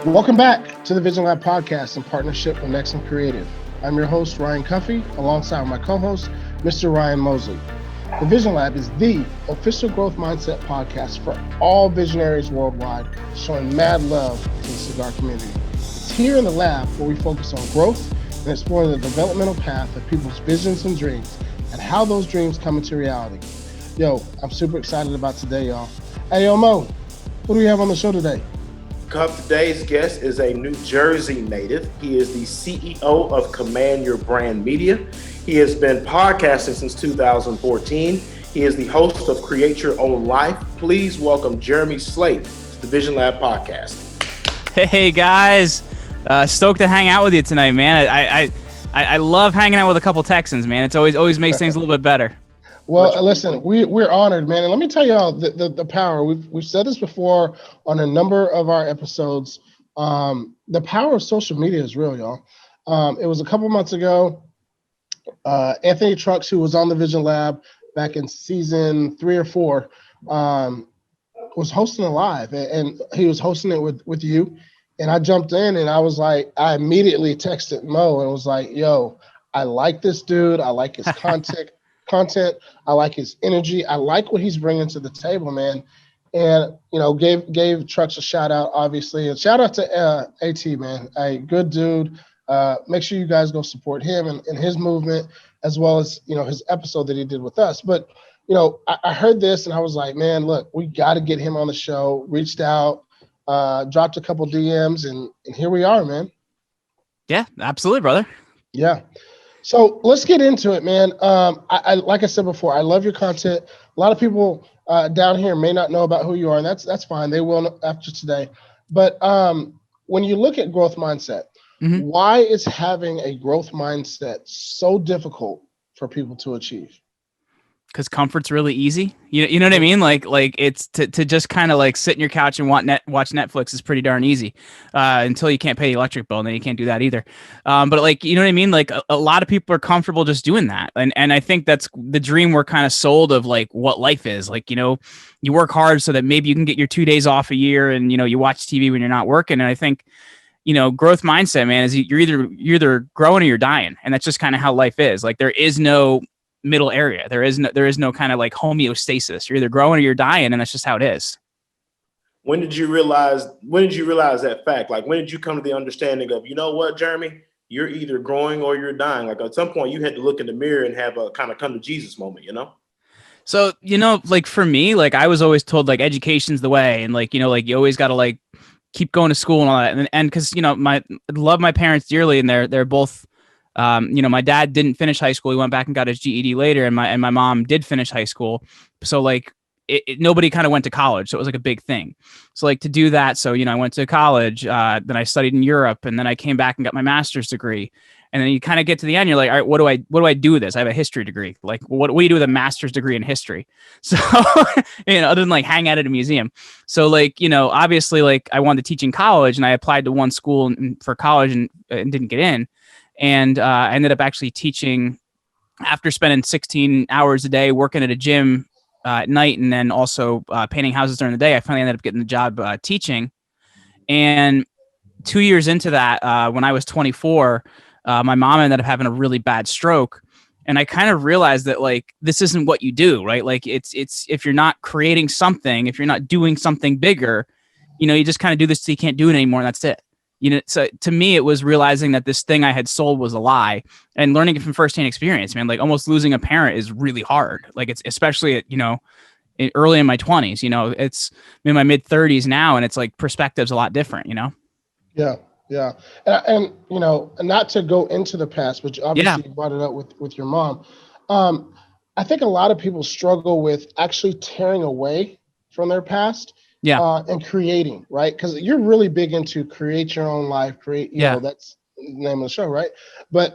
Welcome back to the Vision Lab podcast in partnership with Nexum Creative. I'm your host, Ryan Cuffey, alongside my co-host, Mr. Ryan Mosley. The Vision Lab is the official growth mindset podcast for all visionaries worldwide, showing mad love to the cigar community. It's here in the lab where we focus on growth and exploring the developmental path of people's visions and dreams and how those dreams come into reality. Yo, I'm super excited about today, y'all. Hey, yo, Mo, what do we have on the show today? Today's guest is a New Jersey native. He is the CEO of Command Your Brand Media. He has been podcasting since 2014. He is the host of Create Your Own Life. Please welcome Jeremy Slate to the Vision Lab podcast. Hey guys, stoked to hang out with you tonight, man. I love hanging out with a couple Texans, man. It's always makes things a little bit better. Well, listen, we're honored, man. And let me tell y'all the power. We've said this before on a number of our episodes. The power of social media is real, y'all. It was a couple months ago. Anthony Trucks, who was on the Vision Lab back in season 3 or 4, was hosting a live, and he was hosting it with you. And I jumped in, and I immediately texted Mo and was like, "Yo, I like this dude. I like his content. I like his energy. I like what he's bringing to the table, man." And, gave Trucks a shout out, obviously. And shout out to AT, man. A good dude. Make sure you guys go support him and his movement, as well as, his episode that he did with us. But, I heard this and I was like, man, look, we got to get him on the show. Reached out, dropped a couple DMs, and here we are, man. Yeah, absolutely, brother. Yeah. So let's get into it, man. I like I said before, I love your content. A lot of people down here may not know about who you are, and that's fine. They will after today. But when you look at growth mindset, why is having a growth mindset so difficult for people to achieve? Because comfort's really easy. You know what I mean? Like it's to just kind of like sit in your couch and watch Netflix is pretty darn easy until you can't pay the electric bill, and then you can't do that either. But like, you know what I mean? Like a lot of people are comfortable just doing that. And I think that's the dream we're kind of sold of, like what life is. Like, you work hard so that maybe you can get your 2 days off a year, and, you watch TV when you're not working. And I think, growth mindset, man, is you're either growing or you're dying. And that's just kind of how life is. Like there is no middle area. There is no kind of like homeostasis. You're either growing or you're dying, and that's just how it is. When did you realize that fact? Like, when did you come to the understanding of, you know what, Jeremy, you're either growing or you're dying? Like at some point you had to look in the mirror and have a kind of come to Jesus moment, So, like for me, like I was always told like education's the way. And like, like you always got to like keep going to school and all that. And cause I love my parents dearly, and they're both, my dad didn't finish high school. He went back and got his GED later, and my mom did finish high school. So like nobody kind of went to college. So it was like a big thing. So like to do that. So, I went to college, then I studied in Europe, and then I came back and got my master's degree. And then you kind of get to the end, you're like, all right, what do I do with this? I have a history degree. Like, what do you do with a master's degree in history? So, other than like hang out at a museum. So like, obviously like I wanted to teach in college, and I applied to one school for college and didn't get in. And I ended up actually teaching after spending 16 hours a day working at a gym at night, and then also painting houses during the day. I finally ended up getting the job teaching. And 2 years into that, when I was 24, my mom ended up having a really bad stroke. And I kind of realized that like, this isn't what you do, right? Like it's if you're not creating something, if you're not doing something bigger, you just kind of do this till you can't do it anymore, and that's it. So to me, it was realizing that this thing I had sold was a lie, and learning it from firsthand experience, man. Like almost losing a parent is really hard. Like it's especially at, early in my 20s, it's in my mid 30s now, and it's like perspective's a lot different, Yeah. Yeah. And not to go into the past, but obviously you brought it up with your mom. I think a lot of people struggle with actually tearing away from their past. And creating, right? Because you're really big into create your own life, that's the name of the show, right? But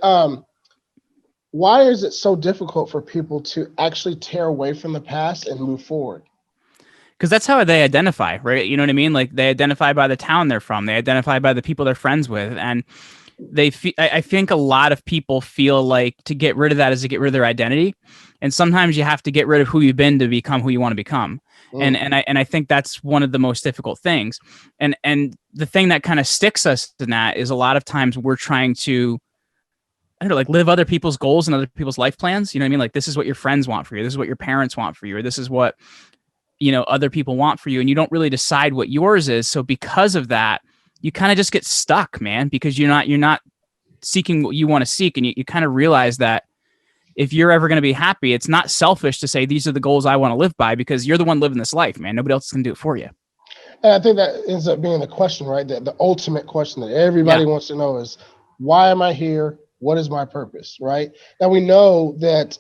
why is it so difficult for people to actually tear away from the past and move forward? Because that's how they identify, right? You know what I mean? Like they identify by the town they're from. They identify by the people they're friends with. And I think a lot of people feel like to get rid of that is to get rid of their identity. And sometimes you have to get rid of who you've been to become who you want to become. And I think that's one of the most difficult things. And the thing that kind of sticks us in that is a lot of times we're trying to, I don't know, like live other people's goals and other people's life plans. You know what I mean? Like, this is what your friends want for you. This is what your parents want for you. Or this is what, other people want for you. And you don't really decide what yours is. So because of that, you kind of just get stuck, man, because you're not seeking what you want to seek. And you kind of realize that if you're ever going to be happy, it's not selfish to say, these are the goals I want to live by, because you're the one living this life, man. Nobody else can do it for you. And I think that ends up being the question, right? The ultimate question that everybody wants to know is, why am I here? What is my purpose, right? Now, we know that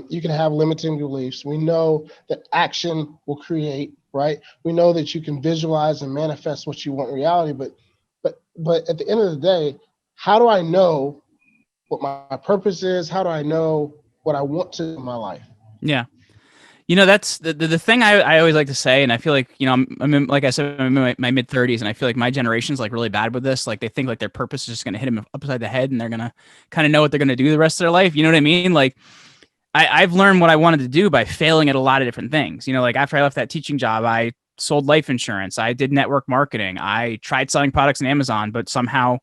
you can have limiting beliefs. We know that action will create, right? We know that you can visualize and manifest what you want in reality. But at the end of the day, how do I know what my purpose is? How do I know what I want to in my life? Yeah. That's the thing I always like to say. And I feel like, I'm in, like I said, I'm in my mid 30s, and I feel like my generation's like really bad with this. Like, they think like their purpose is just going to hit them upside the head and they're going to kind of know what they're going to do the rest of their life. You know what I mean? Like, I've learned what I wanted to do by failing at a lot of different things. Like after I left that teaching job, I sold life insurance. I did network marketing. I tried selling products on Amazon, but somehow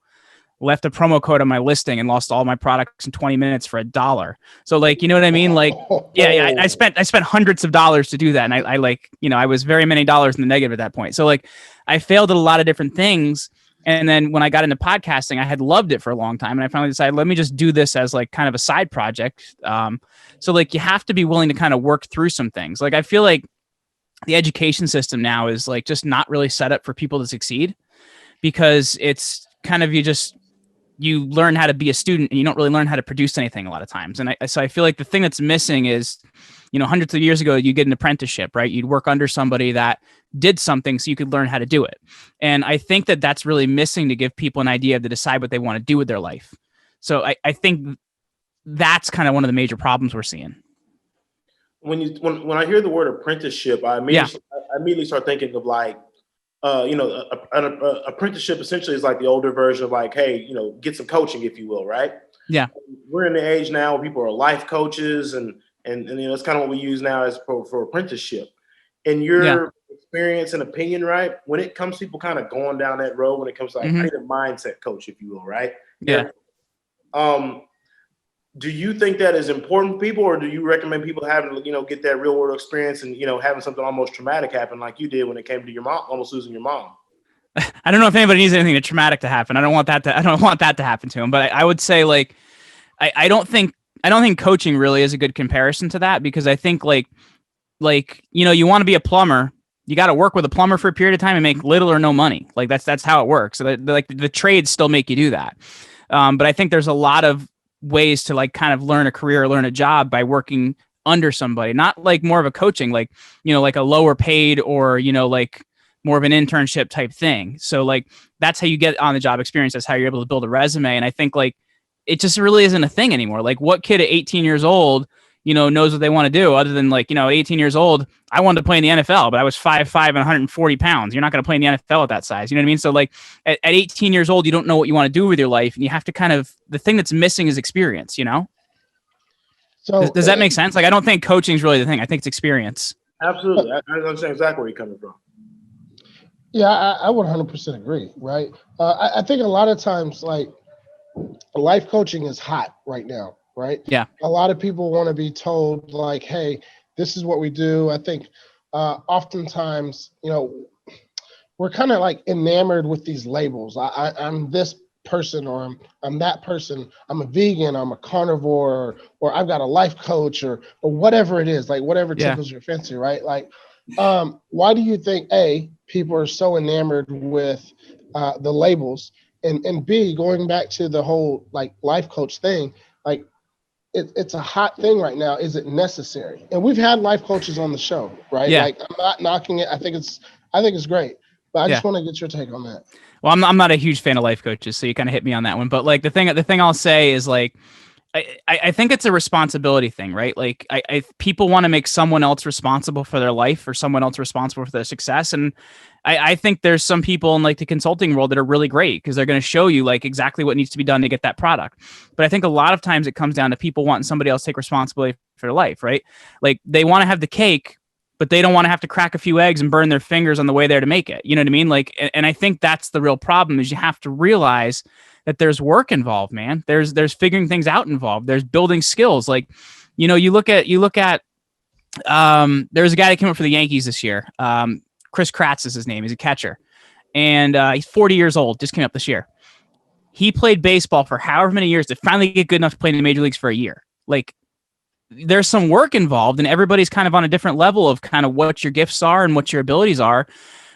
left a promo code on my listing and lost all my products in 20 minutes for $1. So like, you know what I mean? Like, yeah, I spent hundreds of dollars to do that. And I like, I was very many dollars in the negative at that point. So like, I failed at a lot of different things. And then when I got into podcasting, I had loved it for a long time. And I finally decided, let me just do this as like kind of a side project. So like, you have to be willing to kind of work through some things. Like, I feel like the education system now is like just not really set up for people to succeed, because it's kind of, you learn how to be a student and you don't really learn how to produce anything a lot of times. And so I feel like the thing that's missing is, hundreds of years ago, you get an apprenticeship, right? You'd work under somebody that did something so you could learn how to do it. And I think that that's really missing to give people an idea to decide what they want to do with their life. So I think that's kind of one of the major problems we're seeing. When I hear the word apprenticeship, I immediately start thinking of like, an apprenticeship essentially is like the older version of like, hey, get some coaching, if you will, right? Yeah. We're in the age now where people are life coaches, and it's kind of what we use now as for apprenticeship. In your experience and opinion, right, when it comes to people kind of going down that road, when it comes to like, I need a mindset coach, if you will, right? Yeah. Do you think that is important for people, or do you recommend people having, get that real world experience and, having something almost traumatic happen like you did when it came to your mom, almost losing your mom? I don't know if anybody needs anything traumatic to happen. I don't want that to happen to him. But I would say like, I don't think coaching really is a good comparison to that, because I think like, you want to be a plumber, you got to work with a plumber for a period of time and make little or no money. Like that's how it works. So like the trades still make you do that. But I think there's a lot of ways to like kind of learn a career, learn a job by working under somebody, not like more of a coaching, like, like a lower paid or, like more of an internship type thing. So like, that's how you get on the job experience. That's how you're able to build a resume. And I think like, it just really isn't a thing anymore. Like, what kid at 18 years old, knows what they want to do, other than like, 18 years old, I wanted to play in the NFL, but I was 5'5" and 140 pounds. You're not going to play in the NFL at that size. You know what I mean? So like at 18 years old, you don't know what you want to do with your life. And you have to kind of, the thing that's missing is experience, So does that make sense? Like, I don't think coaching is really the thing. I think it's experience. Absolutely. I understand exactly where you're coming from. Yeah, I would 100% agree. Right. I think a lot of times, like, life coaching is hot right now. Right. Yeah. A lot of people want to be told like, hey, this is what we do. I think oftentimes, we're kind of like enamored with these labels. I'm this person, or I'm that person. I'm a vegan, I'm a carnivore, or I've got a life coach, or whatever it is, like whatever tickles your fancy, right? Like, why do you think people are so enamored with the labels, and B, going back to the whole like life coach thing, like it's a hot thing right now. Is it necessary? And we've had life coaches on the show, right? Yeah. Like, I'm not knocking it. I think it's great, but I just want to get your take on that. Well, I'm not a huge fan of life coaches, so you kind of hit me on that one. But like the thing I'll say is like, I think it's a responsibility thing, right? Like people want to make someone else responsible for their life or someone else responsible for their success. And I think there's some people in like the consulting world that are really great because they're going to show you like exactly what needs to be done to get that product. But I think a lot of times it comes down to people wanting somebody else to take responsibility for their life, right? Like they want to have the cake, but they don't want to have to crack a few eggs and burn their fingers on the way there to make it. You know what I mean? Like, and I think that's the real problem is you have to realize that there's work involved, man. There's figuring things out involved. There's building skills. Like, you look at there's a guy that came up for the Yankees this year. Chris Kratz is his name. He's a catcher. And he's 40 years old, just came up this year. He played baseball for however many years to finally get good enough to play in the major leagues for a year. Like, there's some work involved, and everybody's kind of on a different level of kind of what your gifts are and what your abilities are.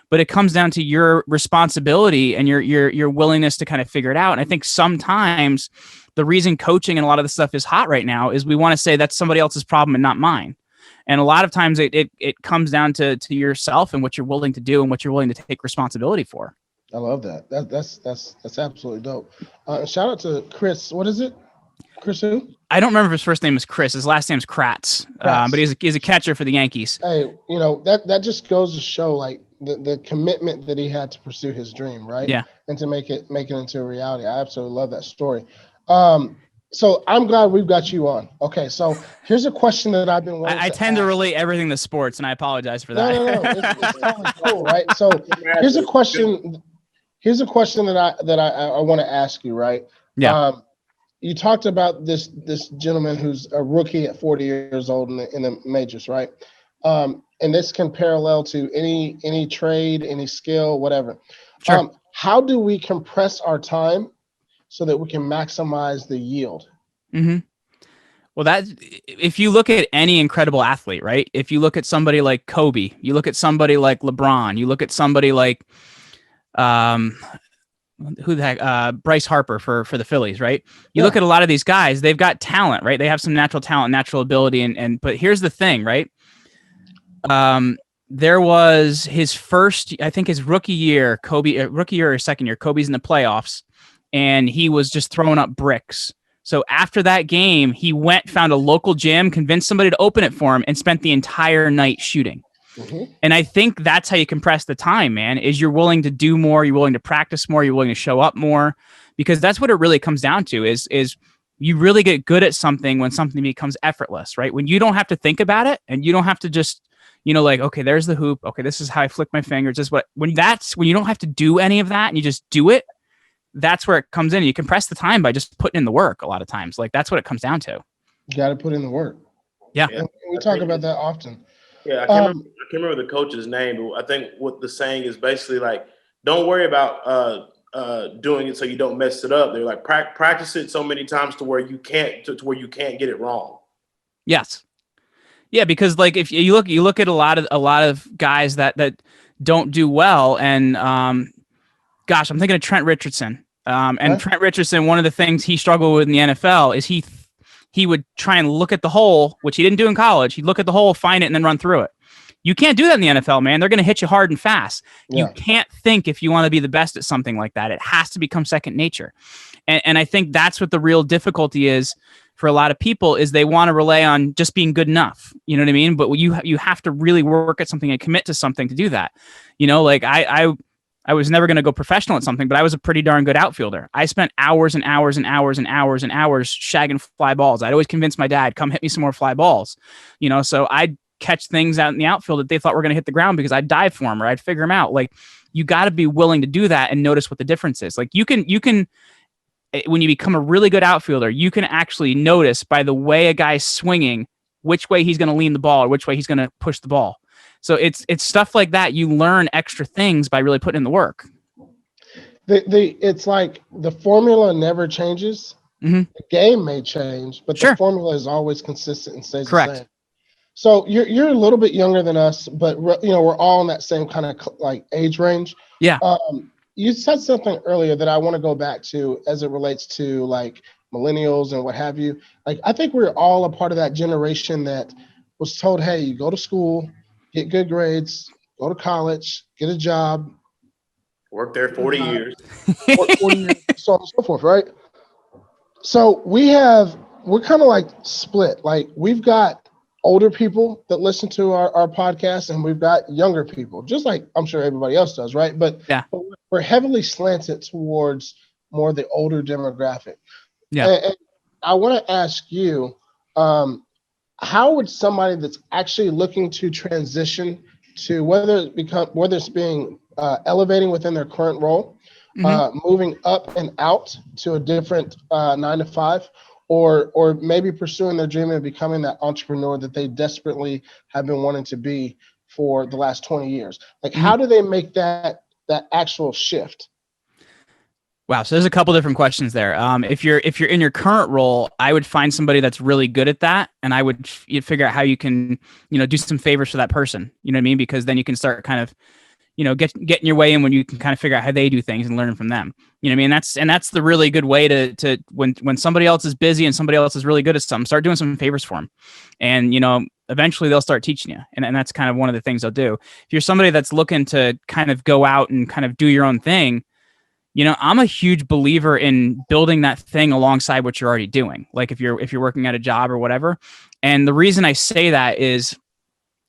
But it comes down to your responsibility and your willingness to kind of figure it out. And I think sometimes the reason coaching and a lot of the stuff is hot right now is we want to say that's somebody else's problem and not mine. And a lot of times it comes down to yourself and what you're willing to do and what you're willing to take responsibility for. I love that. That's absolutely dope. Shout out to Chris. What is it? Chris who? I don't remember if his first name is Chris. His last name is Kratz. But he's a catcher for the Yankees. Hey, that just goes to show like the commitment that he had to pursue his dream, right? Yeah. And to make it into a reality. I absolutely love that story. So I'm glad we've got you on. Okay, so here's a question that I've been wanting I tend to relate everything to sports, and I apologize for that. No. It's totally cool, right? So here's a question. Here's a question that I want to ask you, right? Yeah. You talked about this gentleman who's a rookie at 40 years old in the majors, right? And this can parallel to any trade, any skill, whatever. Sure. How do we compress our time so that we can maximize the yield? Mm-hmm. Well, if you look at any incredible athlete, right? If you look at somebody like Kobe, you look at somebody like LeBron, you look at somebody like who the heck, Bryce Harper for the Phillies, right? You look at a lot of these guys, they've got talent, right? They have some natural talent, natural ability. But here's the thing, right? There was his first, I think his rookie year, rookie year or second year, Kobe's in the playoffs and he was just throwing up bricks. So after that game, he found a local gym, convinced somebody to open it for him and spent the entire night shooting. Mm-hmm. And I think that's how you compress the time, man, is you're willing to do more, you're willing to practice more, you're willing to show up more, because that's what it really comes down to is you really get good at something when something becomes effortless, right? When you don't have to think about it and you don't have to just, like, okay, there's the hoop. Okay, this is how I flick my fingers. This is when you don't have to do any of that and you just do it, that's where it comes in. You compress the time by just putting in the work a lot of times. Like that's what it comes down to. You got to put in the work. Yeah. And we talk about that often. Yeah, I can't remember the coach's name, but I think what the saying is basically like, don't worry about doing it so you don't mess it up. They're like practice it so many times to where you can't get it wrong. Yes. Yeah, because like if you look at a lot of guys that don't do well, and gosh, I'm thinking of Trent Richardson. Trent Richardson, one of the things he struggled with in the NFL is he would try and look at the hole, which he didn't do in college. He'd look at the hole, find it, and then run through it. You can't do that in the NFL, man. They're going to hit you hard and fast. Yeah. You can't think if you want to be the best at something like that. It has to become second nature. And I think that's what the real difficulty is for a lot of people is they want to rely on just being good enough. You know what I mean? But you have to really work at something and commit to something to do that. Like I was never going to go professional at something, but I was a pretty darn good outfielder. I spent hours and hours and hours and hours and hours shagging fly balls. I'd always convince my dad, come hit me some more fly balls. So I'd catch things out in the outfield that they thought were going to hit the ground because I'd dive for them or I'd figure them out. Like you got to be willing to do that and notice what the difference is. Like you can, when you become a really good outfielder, you can actually notice by the way a guy's swinging, which way he's going to lean the ball or which way he's going to push the ball. So it's stuff like that. You learn extra things by really putting in the work. It's like the formula never changes. Mm-hmm. The game may change, but the formula is always consistent and stays the same. So you're a little bit younger than us, but we're all in that same kind of like age range. Yeah. You said something earlier that I want to go back to as it relates to like millennials and what have you. Like I think we're all a part of that generation that was told, hey, you go to school, get good grades, go to college, get a job. Work there 40 years. 40 years, so on and so forth, right? So we have we're kind of like split. Like we've got older people that listen to our podcast, and we've got younger people, just like I'm sure everybody else does, right? But, Yeah. but we're heavily slanted towards more the older demographic. Yeah. And I want to ask you, how would somebody that's actually looking to transition to whether it's being elevating within their current role, moving up and out to a different 9 to 5, or maybe pursuing their dream of becoming that entrepreneur that they desperately have been wanting to be for the last 20 years? Like, how do they make that actual shift? Wow. So there's a couple different questions there. If you're in your current role, I would find somebody that's really good at that, and I would figure out how you can, do some favors for that person. You know what I mean? Because then you can start kind of, getting your way in when you can kind of figure out how they do things and learn from them. You know what I mean? That's the really good way to when somebody else is busy and somebody else is really good at something, start doing some favors for them, and eventually they'll start teaching you. And that's kind of one of the things they'll do. If you're somebody that's looking to kind of go out and kind of do your own thing, I'm a huge believer in building that thing alongside what you're already doing. Like if you're working at a job or whatever. And the reason I say that is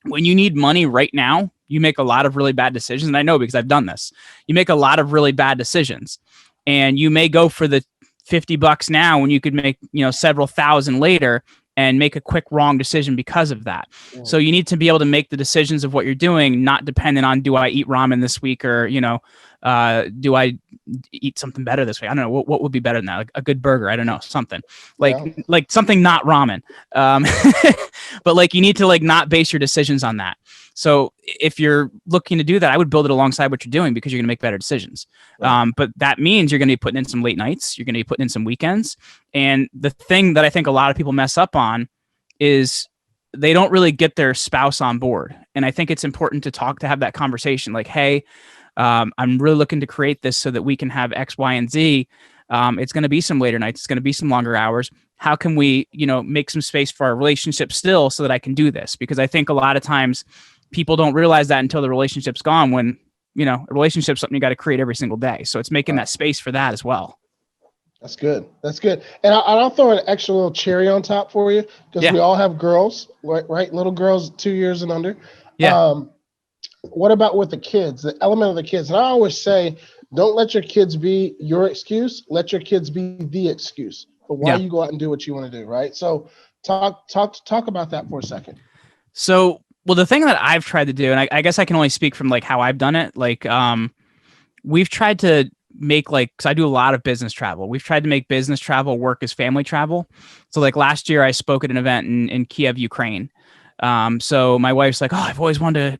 when you need money right now, you make a lot of really bad decisions. And I know because I've done this. You make a lot of really bad decisions, and you may go for the $50 now when you could make, several thousand later, and make a quick wrong decision because of that. Yeah. So you need to be able to make the decisions of what you're doing, not dependent on, do I eat ramen this week, or, do I eat something better this week? I don't know. What would be better than that? Like a good burger. I don't know. Something like something not ramen. But like, you need to like not base your decisions on that. So if you're looking to do that, I would build it alongside what you're doing, because you're going to make better decisions. Right. But that means you're going to be putting in some late nights. You're going to be putting in some weekends. And the thing that I think a lot of people mess up on is they don't really get their spouse on board. And I think it's important to have that conversation. Like, hey, I'm really looking to create this so that we can have X, Y, and Z. It's going to be some later nights. It's going to be some longer hours. How can we, make some space for our relationship still so that I can do this? Because I think a lot of times people don't realize that until the relationship's gone, when, a relationship's something you got to create every single day. So it's making that space for that as well. That's good. And I'll throw an extra little cherry on top for you, because we all have girls, right? Little girls 2 years and under. Yeah. What about with the kids, the element of the kids? And I always say, don't let your kids be your excuse. Let your kids be the excuse for why you go out and do what you want to do, right? So talk about that for a second. So, well, the thing that I've tried to do, and I guess I can only speak from like how I've done it. Like, we've tried to make because I do a lot of business travel. We've tried to make business travel work as family travel. So like last year I spoke at an event in Kiev, Ukraine. So my wife's like, oh, I've always wanted to,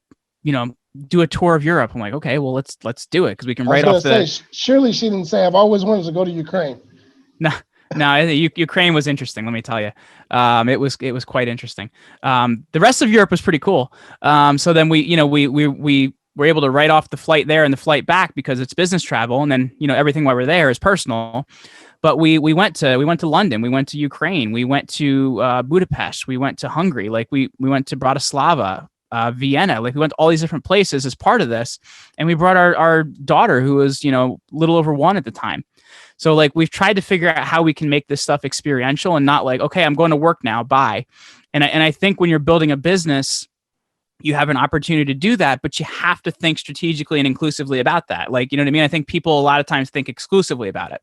do a tour of Europe. I'm like, okay, well, let's do it, because we can write off surely she didn't say I've always wanted to go to Ukraine. No, Ukraine was interesting. Let me tell you, it was quite interesting. The rest of Europe was pretty cool. So then we were able to write off the flight there and the flight back because it's business travel, and then everything while we're there is personal. But we went to London, we went to Ukraine, we went to Budapest, we went to Hungary, like we went to Bratislava, Vienna, like we went to all these different places as part of this, and we brought our daughter, who was little over 1 at the time. So like we've tried to figure out how we can make this stuff experiential and not like, okay, I'm going to work now, bye. And I think when you're building a business, you have an opportunity to do that, but you have to think strategically and inclusively about that. Like, you know what I mean? I think people a lot of times think exclusively about it.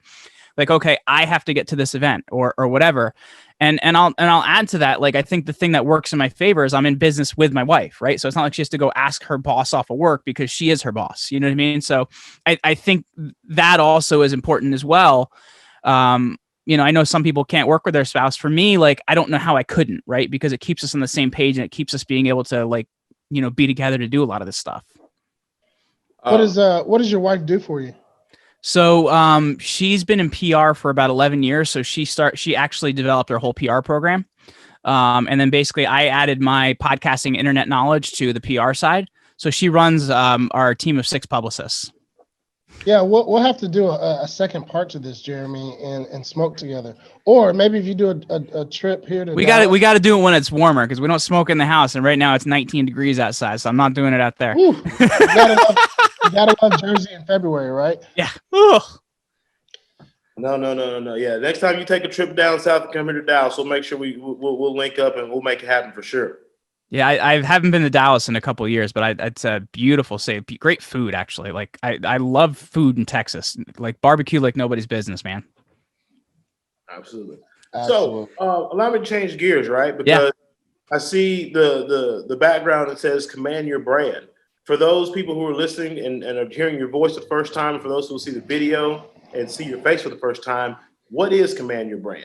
Like, okay, I have to get to this event or whatever. And I'll add to that. Like, I think the thing that works in my favor is I'm in business with my wife, right? So it's not like she has to go ask her boss off of work, because she is her boss. You know what I mean? So I think that also is important as well. I know some people can't work with their spouse. For me, like, I don't know how I couldn't, right? Because it keeps us on the same page, and it keeps us being able to be together to do a lot of this stuff. What does your wife do for you? So she's been in PR for about 11 years. So she actually developed her whole PR program. And then basically I added my podcasting internet knowledge to the PR side. So she runs our team of 6 publicists. Yeah, we'll have to do a second part to this, Jeremy, and smoke together. Or maybe if you do a trip here to we got to do it when it's warmer, because we don't smoke in the house, and right now it's 19 degrees outside, so I'm not doing it out there. You gotta love Jersey in February, right? Yeah. Ugh. No. Yeah, next time you take a trip down south and come here to Dallas, we'll make sure we'll link up and we'll make it happen for sure. Yeah, I haven't been to Dallas in a couple of years, but it's a beautiful state. Great food, actually. Like I love food in Texas. Like barbecue, like nobody's business, man. Absolutely. Absolutely. So allow me to change gears, right? Because I see the background that says "Command Your Brand." For those people who are listening and are hearing your voice the first time, for those who will see the video and see your face for the first time, what is Command Your Brand?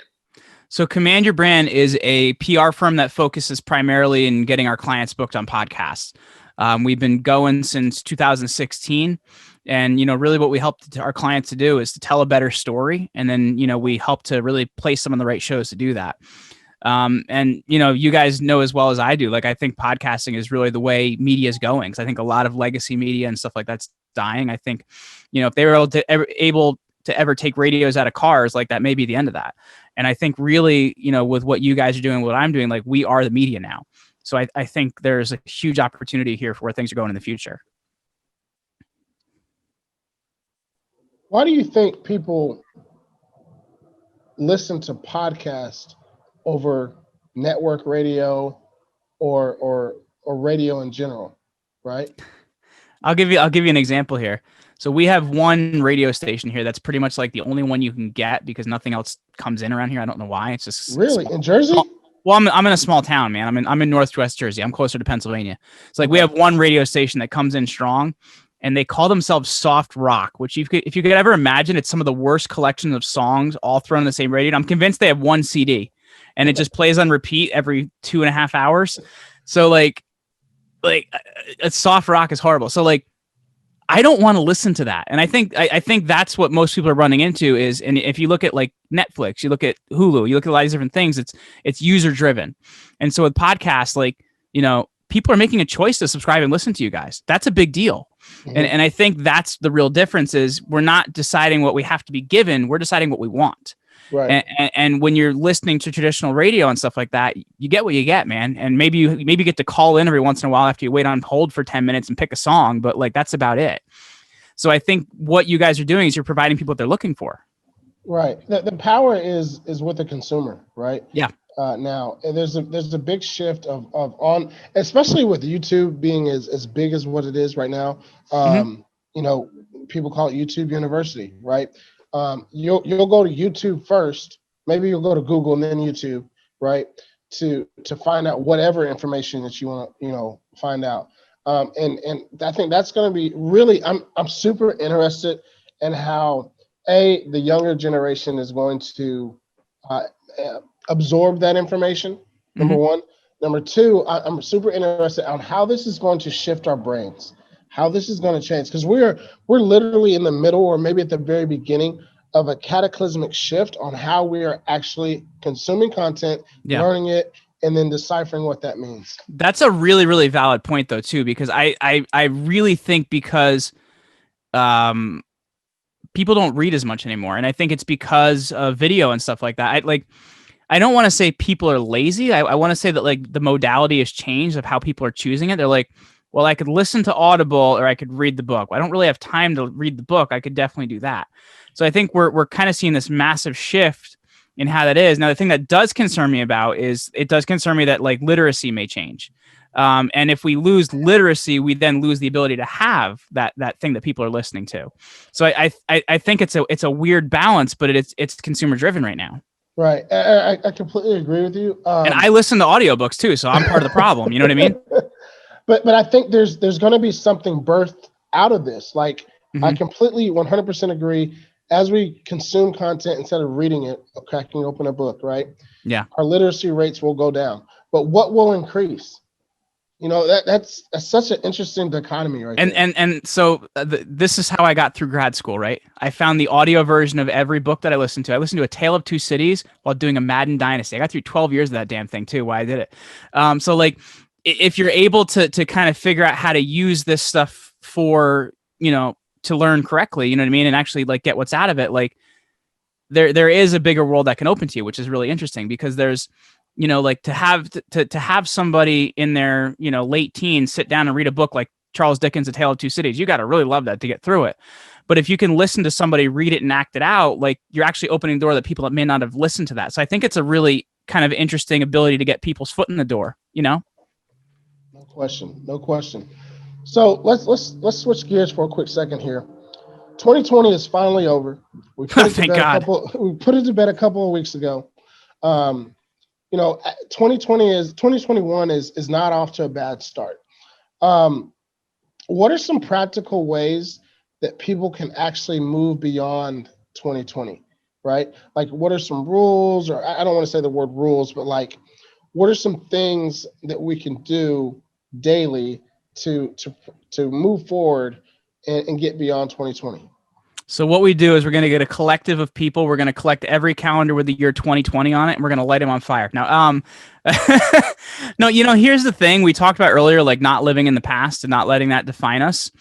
So Command Your Brand is a PR firm that focuses primarily in getting our clients booked on podcasts. We've been going since 2016. And, really what we help our clients to do is to tell a better story. And then, we help to really place them on the right shows to do that. And, you guys know as well as I do, like, I think podcasting is really the way media is going. Because I think a lot of legacy media and stuff like that's dying. I think, if they were able to ever take radios out of cars, like that may be the end of that. And I think really, with what you guys are doing, what I'm doing, like we are the media now. So I think there's a huge opportunity here for where things are going in the future. Why do you think people listen to podcasts over network radio or radio in general, right? I'll give you an example here. So we have one radio station here that's pretty much like the only one you can get because nothing else comes in around here. I don't know why. It's just really in Jersey. Well, I'm in a small town, man. I'm in Northwest Jersey. I'm closer to Pennsylvania. It's like we have one radio station that comes in strong, and they call themselves soft rock. Which if you could ever imagine, it's some of the worst collections of songs all thrown in the same radio. And I'm convinced they have one CD, and it just plays on repeat every 2.5 hours. So like a soft rock is horrible. So like, I don't want to listen to that. And I think that's what most people are running into is, and if you look at like Netflix, you look at Hulu, you look at a lot of these different things, it's user driven. And so with podcasts, like, people are making a choice to subscribe and listen to you guys. That's a big deal. Mm-hmm. And I think that's the real difference is we're not deciding what we have to be given. We're deciding what we want. Right. And when you're listening to traditional radio and stuff like that, you get what you get, man. And maybe you get to call in every once in a while after you wait on hold for 10 minutes and pick a song, but like that's about it. So I think what you guys are doing is you're providing people what they're looking for. Right. The power is with the consumer, right? Yeah. Now there's a big shift of on, especially with YouTube being as big as what it is right now. People call it YouTube University, right? You'll go to YouTube first, maybe you'll go to Google and then YouTube, right? To find out whatever information that you want to, find out. And I think that's going to be really, I'm super interested in how the younger generation is going to absorb that information. Number one. Number two, I'm super interested on how this is going to shift our brains. How this is going to change, because we're literally in the middle or maybe at the very beginning of a cataclysmic shift on how we are actually consuming content, learning it, and then deciphering what that means. That's a really, really valid point though, too, because I really think because people don't read as much anymore. And I think it's because of video and stuff like that. I don't want to say people are lazy. I want to say that like the modality has changed of how people are choosing it. They're like, well, I could listen to Audible or I could read the book. I don't really have time to read the book. I could definitely do that. So I think we're kind of seeing this massive shift in how that is. Now, the thing that does concern me about is it does concern me that like literacy may change. And if we lose literacy, we then lose the ability to have that thing that people are listening to. So I think it's a weird balance, but it's consumer driven right now. Right. I completely agree with you. And I listen to audiobooks too, so I'm part of the problem. You know what I mean? But I think there's going to be something birthed out of this. Like I completely 100% agree. As we consume content instead of reading it, cracking open a book, right? Yeah. Our literacy rates will go down. But what will increase? That's such an interesting dichotomy, right? And so this is how I got through grad school, right? I found the audio version of every book that I listened to. I listened to A Tale of Two Cities while doing a Madden Dynasty. I got through 12 years of that damn thing too. Why I did it. So like, if you're able to kind of figure out how to use this stuff for, to learn correctly, you know what I mean? And actually like get what's out of it. Like there is a bigger world that can open to you, which is really interesting because there's, like to have somebody in their, late teens sit down and read a book like Charles Dickens' A Tale of Two Cities. You got to really love that to get through it. But if you can listen to somebody read it and act it out, like you're actually opening the door that people that may not have listened to that. So I think it's a really kind of interesting ability to get people's foot in the door, you know? No question. No question. So let's switch gears for a quick second here. 2020 is finally over. We put it to Thank bed God. we put it to bed a couple of weeks ago. 2021 is not off to a bad start. What are some practical ways that people can actually move beyond 2020, right? Like, what are some rules, or I don't want to say the word rules, but like, what are some things that we can do daily to move forward and get beyond 2020? So what we do is we're going to get a collective of people. We're going to collect every calendar with the year 2020 on it, and we're going to light them on fire. Now, no, here's the thing we talked about earlier, like not living in the past and not letting that define us.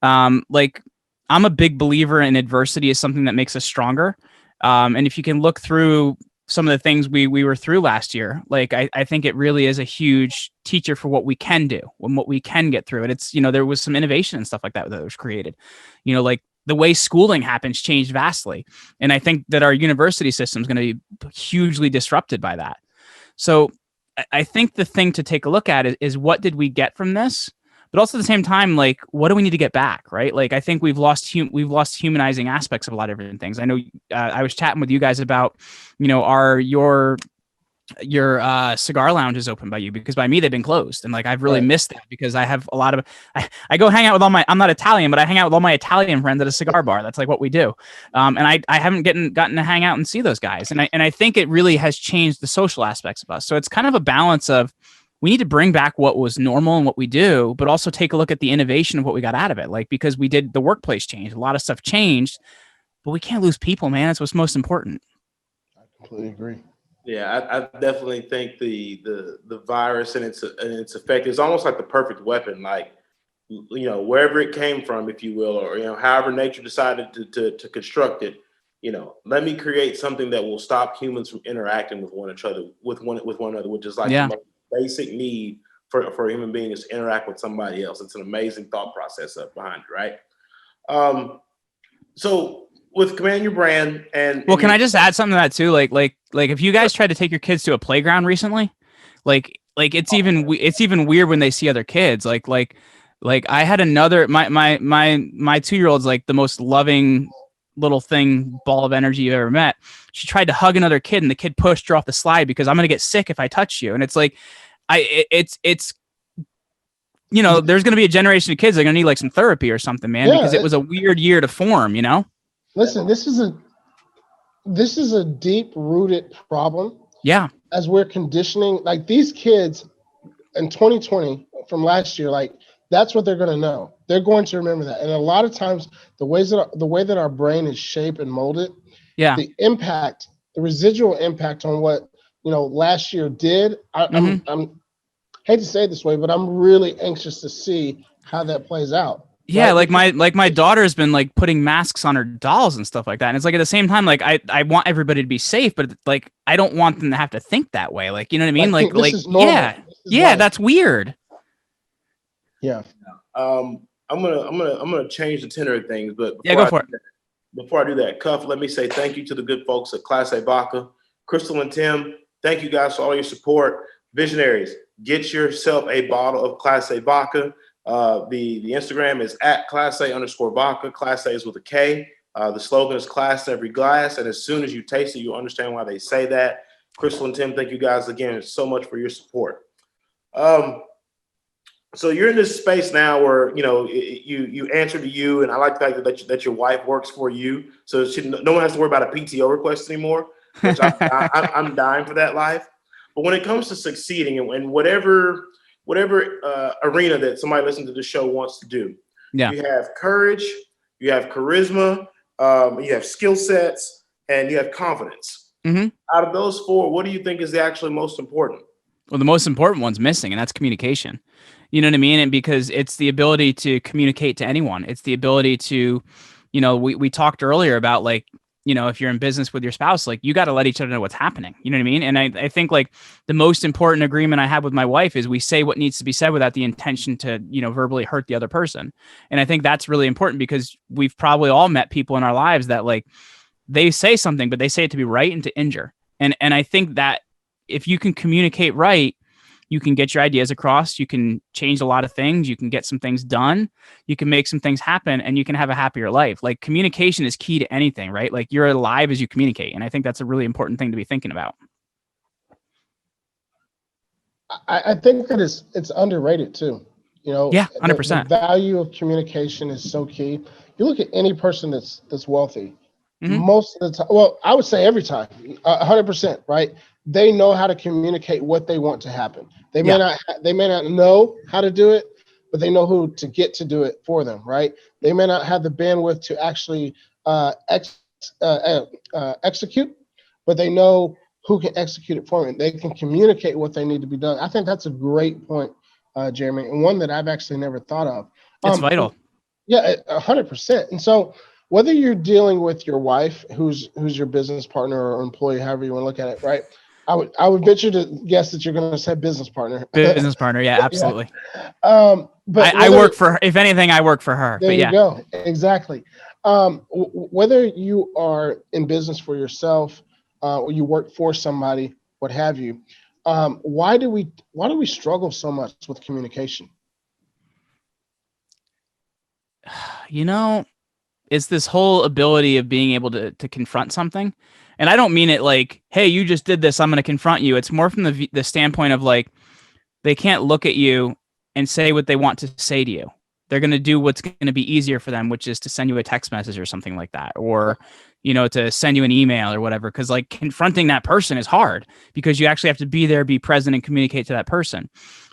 Like I'm a big believer in adversity is something that makes us stronger. And if you can look through some of the things we were through last year, like I think it really is a huge teacher for what we can do and what we can get through. And it's, there was some innovation and stuff like that was created, like the way schooling happens changed vastly. And I think that our university system is going to be hugely disrupted by that. So I think the thing to take a look at is what did we get from this? But also at the same time, like, what do we need to get back, right? Like, I think we've lost humanizing aspects of a lot of different things. I know I was chatting with you guys about, your cigar lounge is open by you, because by me they've been closed, and like I've really missed that, because I have a lot of I go hang out with I'm not Italian, but I hang out with all my Italian friends at a cigar bar. That's like what we do, and I haven't gotten to hang out and see those guys, and I think it really has changed the social aspects of us. So it's kind of a balance of we need to bring back what was normal and what we do, but also take a look at the innovation of what we got out of it. Like, because we did the workplace change, a lot of stuff changed, but we can't lose people, man. That's what's most important. I completely agree. Yeah, I definitely think the virus and its effect is almost like the perfect weapon. Like, wherever it came from, if you will, or however nature decided to construct it. Let me create something that will stop humans from interacting with one another, which is like the most basic need for a human being is to interact with somebody else. It's an amazing thought process up behind it, right? So with Command Your Brand can I just add something to that too? Like if you guys tried to take your kids to a playground recently, like it's even weird when they see other kids. Like I had another my 2-year-old's like the most loving little ball of energy you've ever met. She tried to hug another kid, and the kid pushed her off the slide because I'm gonna get sick if I touch you. And it's like it's there's gonna be a generation of kids that are gonna need like some therapy or something, man, because it was a weird year to form. Listen, this is a deep-rooted problem. Yeah. As we're conditioning, like these kids in 2020 from last year, like that's what they're going to know. They're going to remember that. And a lot of times, the way that our brain is shaped and molded, the residual impact on what last year did. I'm hate to say it this way, but I'm really anxious to see how that plays out. Yeah, right? like my daughter's been like putting masks on her dolls and stuff like that. And it's like at the same time, like I want everybody to be safe, but like I don't want them to have to think that way. Like, you know what I mean? Like that's weird. Yeah. I'm gonna change the tenor of things, but go for it. Before I do that, Cuff, let me say thank you to the good folks at Class A Vodka, Crystal and Tim. Thank you guys for all your support. Visionaries, get yourself a bottle of Class A Vodka. The Instagram is at Class A_Vodka. Class A is with a K. The slogan is Class Every Glass. And as soon as you taste it, you'll understand why they say that. Crystal and Tim, thank you guys again so much for your support. So you're in this space now where, you answer to you. And I like the fact that your wife works for you. So no one has to worry about a PTO request anymore, which I'm dying for that life. But when it comes to succeeding and whatever arena that somebody listening to the show wants to do. You have courage, you have charisma, you have skill sets, and you have confidence. Mm-hmm. Out of those four, what do you think is actually most important? Well, the most important one's missing, and that's communication. You know what I mean? And because it's the ability to communicate to anyone. It's the ability to, we talked earlier about like, if you're in business with your spouse, like you got to let each other know what's happening. You know what I mean? And I think like the most important agreement I have with my wife is we say what needs to be said without the intention to, verbally hurt the other person. And I think that's really important because we've probably all met people in our lives that like they say something, but they say it to be right and to injure. And I think that if you can communicate right, you can get your ideas across, you can change a lot of things, you can get some things done, you can make some things happen, and you can have a happier life. Like communication is key to anything, right? Like you're alive as you communicate. And I think that's a really important thing to be thinking about. I think that it's underrated too. Yeah, The 100%. value of communication is so key. You look at any person that's wealthy, Mhm. most of the time, well, I would say every time, 100%, right? They know how to communicate what they want to happen. They may Yeah. not know how to do it, but they know who to get to do it for them, right? They may not have the bandwidth to actually execute, but they know who can execute it for them. They can communicate what they need to be done. I think that's a great point, Jeremy, and one that I've actually never thought of. It's vital. Yeah, 100%. And so, whether you're dealing with your wife, who's your business partner or employee, however you want to look at it, right? I would venture to guess that you're going to say business partner. Business partner. Yeah, Yeah. absolutely. But I work for her. If anything, I work for her. there But you yeah. go. Exactly. Whether you are in business for yourself, or you work for somebody, what have you, why do we struggle so much with communication? It's this whole ability of being able to confront something. And I don't mean it like, hey, you just did this, I'm going to confront you. It's more from the standpoint of like, they can't look at you and say what they want to say to you. They're going to do what's going to be easier for them, which is to send you a text message or something like that, or to send you an email or whatever. Because like confronting that person is hard because you actually have to be there, be present, and communicate to that person.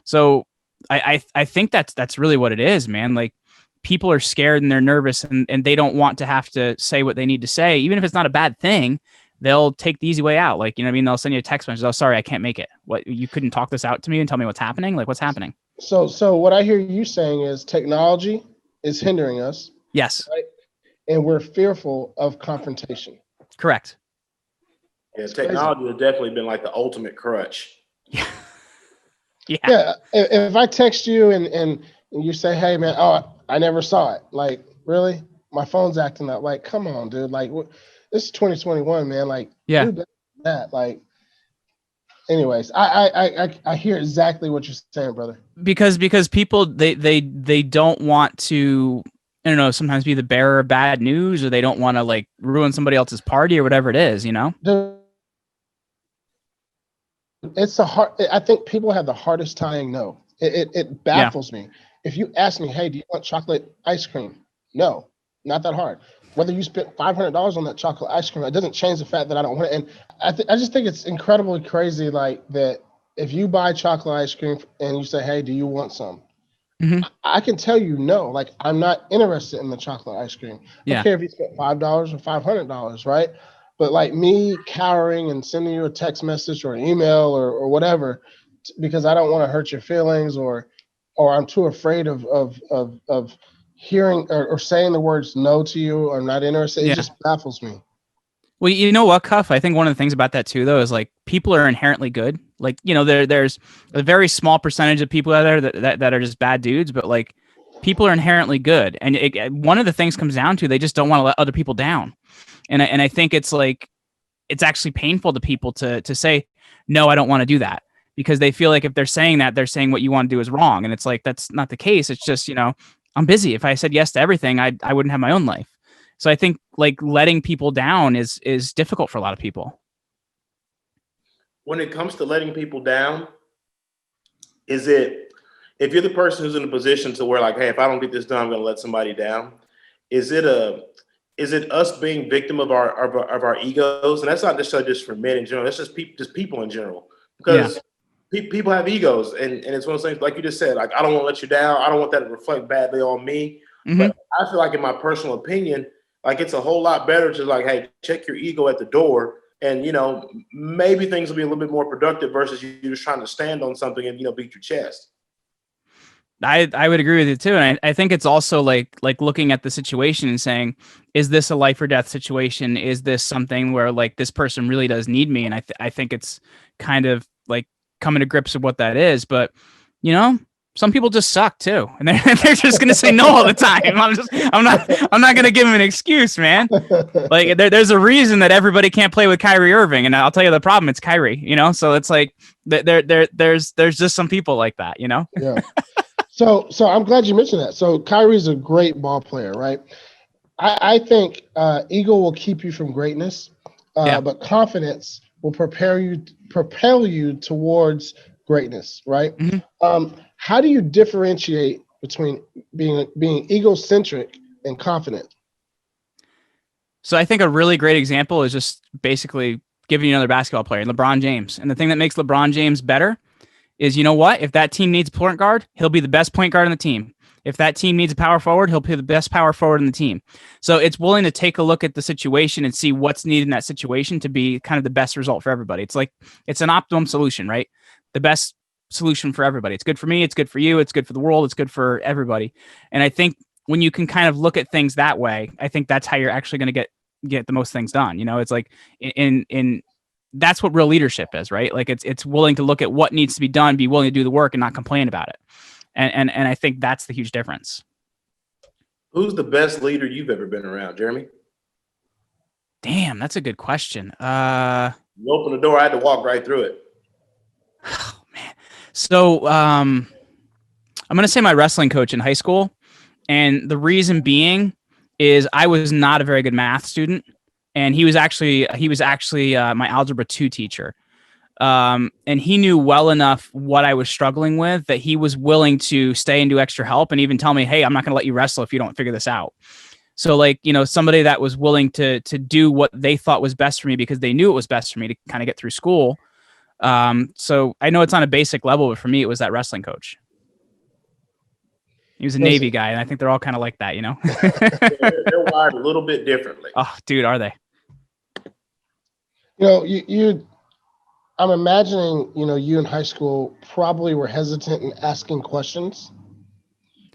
So I think that's really what it is, man. Like people are scared and they're nervous and they don't want to have to say what they need to say, even if it's not a bad thing. They'll take the easy way out. Like, what I mean? They'll send you a text message. Oh, sorry, I can't make it. What, you couldn't talk this out to me and tell me what's happening? Like, what's happening? So what I hear you saying is technology is hindering us, Yes, right? And we're fearful of confrontation. correct. Yeah, It's crazy. technology has definitely been like the ultimate crutch. Yeah. Yeah. If I text you and you say, "Hey, man, oh, I never saw it," like, really? My phone's acting up. Like, come on, dude. Like, this is 2021, man. Like, Yeah. do better than that. Like, anyways, I hear exactly what you're saying, brother. Because people they don't want to, I don't know, sometimes be the bearer of bad news, or they don't want to like ruin somebody else's party or whatever it is, Dude, it's a hard. I think people have the hardest time. No, it Yeah. baffles me. If you ask me, "Hey, do you want chocolate ice cream?" No, not that hard. Whether you spent $500 on that chocolate ice cream, it doesn't change the fact that I don't want it. And I just think it's incredibly crazy, like that. If you buy chocolate ice cream and you say, "Hey, do you want some?" Mm-hmm. I can tell you no. Like, I'm not interested in the chocolate ice cream. I Yeah. don't care if you spent $5 or $500, right? But like me cowering and sending you a text message or an email or whatever, because I don't want to hurt your feelings, or I'm too afraid of hearing or saying the words no to you, or I'm not interested. It Yeah. just baffles me. Well, you know what, Cuff? I think one of the things about that too, though, is like people are inherently good. Like, there's a very small percentage of people out there that are just bad dudes, but like people are inherently good. And one of the things comes down to they just don't want to let other people down. And I think it's like it's actually painful to people to say no, I don't want to do that, because they feel like if they're saying that, they're saying what you want to do is wrong. And it's like that's not the case. It's just I'm busy. If I said yes to everything, I wouldn't have my own life. So I think like letting people down is difficult for a lot of people. When it comes to letting people down, is it, if you're the person who's in a position to where like, hey, if I don't get this done, I'm going to let somebody down. Is it us being victim of our egos? And that's not necessarily just for men in general. That's just people in general, because people have egos, and it's one of those things, like you just said, like, I don't want to let you down. I don't want that to reflect badly on me. Mm-hmm. But I feel like, in my personal opinion, like it's a whole lot better to like, hey, check your ego at the door, and maybe things will be a little bit more productive versus you just trying to stand on something and beat your chest. I would agree with you too. And I think it's also like looking at the situation and saying, is this a life or death situation? Is this something where like this person really does need me? And I think it's kind of like coming to grips with what that is. But you know, some people just suck too, and they're just gonna say no all the time. I'm not gonna give them an excuse, man. Like there's a reason that everybody can't play with Kyrie Irving, and I'll tell you the problem. It's Kyrie, you know. So it's like there's just some people like that, you know. Yeah. So I'm glad you mentioned that. So Kyrie's a great ball player, right? I think ego will keep you from greatness, but confidence will propel you towards greatness, right? Mm-hmm. How do you differentiate between being egocentric and confident? So I think a really great example is just basically giving you another basketball player, LeBron James. And the thing that makes LeBron James better is, you know what? If that team needs a point guard, he'll be the best point guard on the team. If that team needs a power forward, he'll be the best power forward in the team. So it's willing to take a look at the situation and see what's needed in that situation to be kind of the best result for everybody. It's like, it's an optimum solution, right? The best solution for everybody. It's good for me. It's good for you. It's good for the world. It's good for everybody. And I think when you can kind of look at things that way, I think that's how you're actually going to get the most things done. You know, it's like in that's what real leadership is, right? Like it's willing to look at what needs to be done, be willing to do the work and not complain about it. And I think that's the huge difference. Who's the best leader you've ever been around, Jeremy? Damn, that's a good question. You open the door, I had to walk right through it. Oh, man. So I'm going to say my wrestling coach in high school. And the reason being is I was not a very good math student. And he was actually my algebra 2 teacher. And he knew well enough what I was struggling with that he was willing to stay and do extra help and even tell me, hey, I'm not going to let you wrestle if you don't figure this out. So like, you know, somebody that was willing to do what they thought was best for me because they knew it was best for me to kind of get through school. So I know it's on a basic level, but for me, it was that wrestling coach. He was a Navy guy, and I think they're all kind of like that, you know? They're wired a little bit differently. Oh, dude, are they? You know, I'm imagining, you know, you in high school probably were hesitant in asking questions,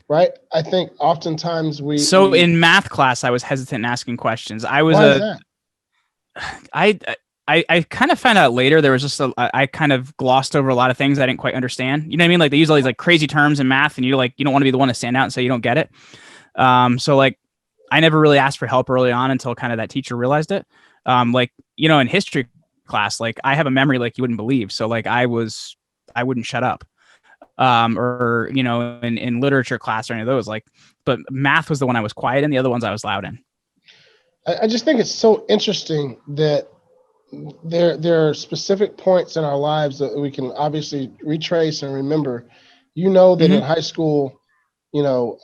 right? I think oftentimes in math class, I was hesitant in asking questions. I was Why is that? I kind of found out later there was just I kind of glossed over a lot of things I didn't quite understand. You know what I mean? Like they use all these like crazy terms in math, and you don't want to be the one to stand out and say you don't get it. So like I never really asked for help early on until kind of that teacher realized it. Like, you know, in history class, like I have a memory like you wouldn't believe. So like I wouldn't shut up. Or, you know, in literature class or any of those, like, but math was the one I was quiet in. The other ones I was loud in. I just think it's so interesting that there are specific points in our lives that we can obviously retrace and remember. You know that in high school, you know,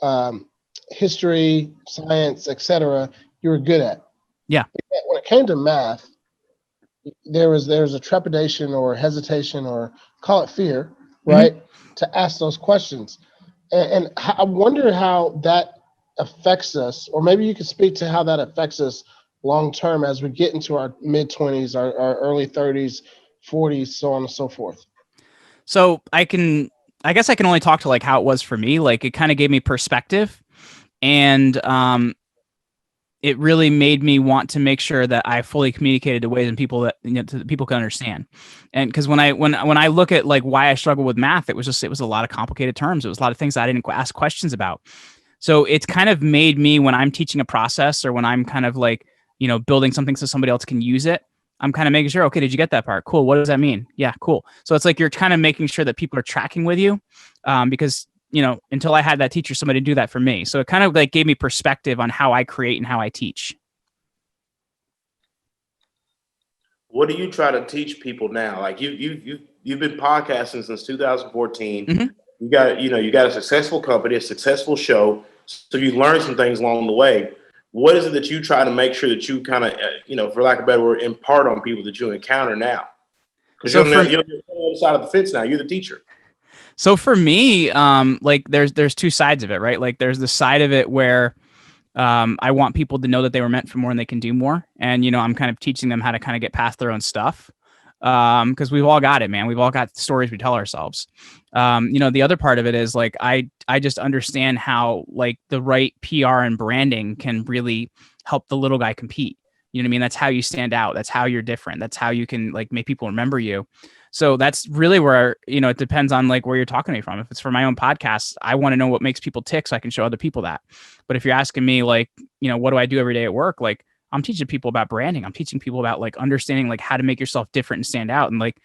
history, science, etc., you were good at. Yeah. When it came to math, there was a trepidation or hesitation or call it fear, right, to ask those questions. And I wonder how that affects us, or maybe you could speak to how that affects us long term as we get into our mid-20s, our early 30s, 40s, so on and so forth. So I guess I can only talk to like how it was for me. Like it kind of gave me perspective, and it really made me want to make sure that I fully communicated to ways and people that, you know, people can understand. And because when I look at like why I struggle with math, it was a lot of complicated terms. It was a lot of things I didn't ask questions about. So it's kind of made me, when I'm teaching a process or when I'm kind of like, you know, building something so somebody else can use it, I'm kind of making sure, okay, did you get that part? Cool. What does that mean? Yeah, cool. So it's like you're kind of making sure that people are tracking with you, because, you know, until I had that teacher, somebody do that for me. So it kind of like gave me perspective on how I create and how I teach. What do you try to teach people now? Like you've been podcasting since 2014. You got a successful company, a successful show. So you learned some things along the way. What is it that you try to make sure that you kind of, you know, for lack of a better word, impart on people that you encounter now? Because you're on the other side of the fence now. You're the teacher. So for me, like there's two sides of it, right? Like there's the side of it where I want people to know that they were meant for more and they can do more. And, you know, I'm kind of teaching them how to kind of get past their own stuff. Because we've all got it, man. We've all got stories we tell ourselves. The other part of it is like I just understand how like the right PR and branding can really help the little guy compete. You know what I mean? That's how you stand out. That's how you're different. That's how you can like make people remember you. So that's really where, it depends on like where you're talking to me from. If it's for my own podcast, I want to know what makes people tick so I can show other people that. But if you're asking me like, what do I do every day at work? Like I'm teaching people about branding. I'm teaching people about like understanding like how to make yourself different and stand out. And like,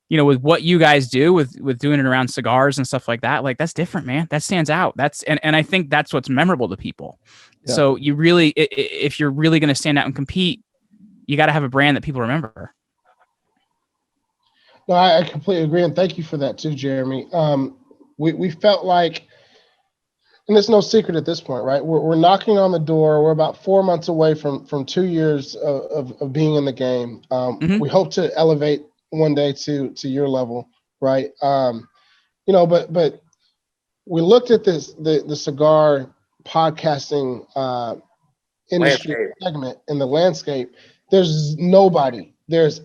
with what you guys do with doing it around cigars and stuff like that, like that's different, man. That stands out. And I think that's what's memorable to people. Yeah. So you really, if you're really going to stand out and compete, you got to have a brand that people remember. No, I completely agree. And thank you for that too, Jeremy. We felt like, and it's no secret at this point, right? We're knocking on the door. We're about 4 months away from 2 years of being in the game. We hope to elevate one day to your level, right? But we looked at the cigar podcasting industry segment in the landscape. There's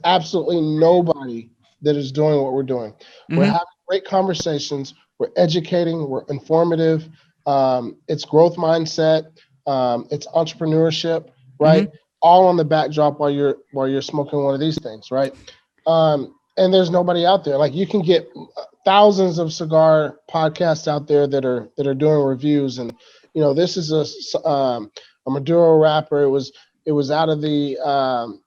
absolutely nobody that is doing what we're doing. We're having great conversations. We're educating. We're informative. It's growth mindset. It's entrepreneurship, right? All on the backdrop while you're smoking one of these things, right? And there's nobody out there. Like you can get thousands of cigar podcasts out there that are doing reviews. And this is a Maduro wrapper. It was out of the